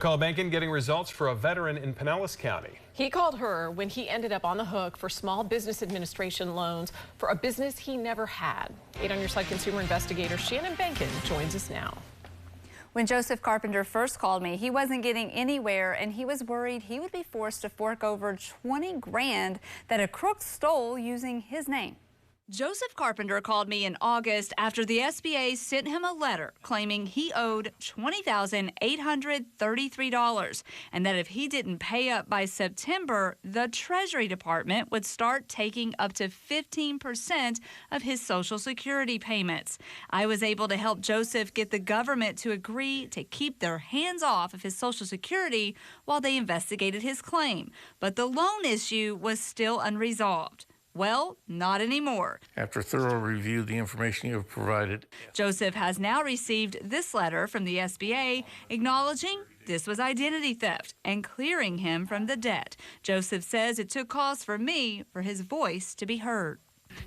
Call Behnken getting results for a veteran in Pinellas County. He called her when he ended up on the hook for Small Business Administration loans for a business he never had. 8 on your side consumer investigator Call Behnken joins us now. When Joseph Carpenter first called me, he wasn't getting anywhere and he was worried he would be forced to fork over 20 grand that a crook stole using his name. Joseph Carpenter called me in August after the SBA sent him a letter claiming he owed $20,833 and that if he didn't pay up by September, the Treasury Department would start taking up to 15% of his Social Security payments. I was able to help Joseph get the government to agree to keep their hands off of his Social Security while they investigated his claim. But the loan issue was still unresolved. Well, not anymore. After thorough review of the information you have provided, Joseph has now received this letter from the SBA acknowledging this was identity theft and clearing him from the debt. Joseph says it took cause for me for his voice to be heard.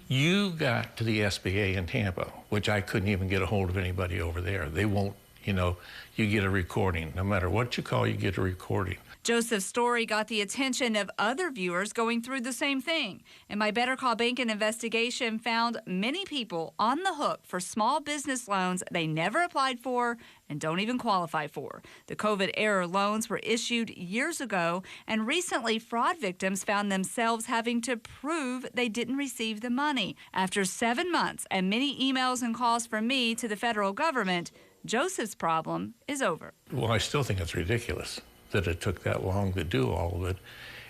you got to the SBA in Tampa, which I couldn't even get a hold of anybody over there. They won't, you get a recording. No matter what you call, you get a recording. Joseph's story got the attention of other viewers going through the same thing. And my Better Call Behnken investigation found many people on the hook for small business loans they never applied for and don't even qualify for. The COVID-era loans were issued years ago, and recently fraud victims found themselves having to prove they didn't receive the money. After 7 months and many emails and calls from me to the federal government, Joseph's problem is over. Well, I still think it's ridiculous that it took that long to do all of it.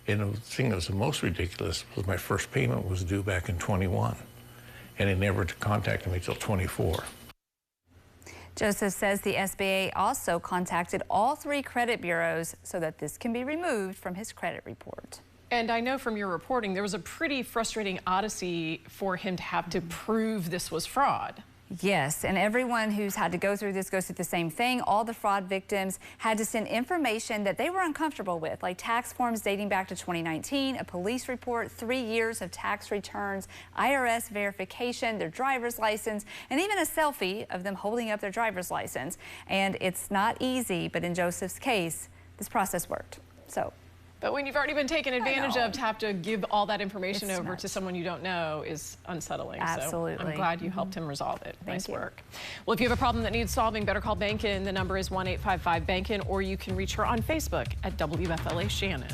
And the thing that was the most ridiculous was my first payment was due back in 21, and they never contacted me till 24. Joseph says the SBA also contacted all 3 credit bureaus so that this can be removed from his credit report. And I know from your reporting, there was a pretty frustrating odyssey for him to have to prove this was fraud. Yes, and everyone who's had to go through this goes through the same thing. All the fraud victims had to send information that they were uncomfortable with, like tax forms dating back to 2019, a police report, 3 years of tax returns, IRS verification, their driver's license, and even a selfie of them holding up their driver's license. And it's not easy, but in Joseph's case, this process worked. But when you've already been taken advantage of, to have to give all that information over to someone you don't know is unsettling. Absolutely. So I'm glad you helped him resolve it. Nice work. Well, if you have a problem that needs solving, better call Behnken. The number is 1-855-BEHNKEN, or you can reach her on Facebook at WFLA Shannon.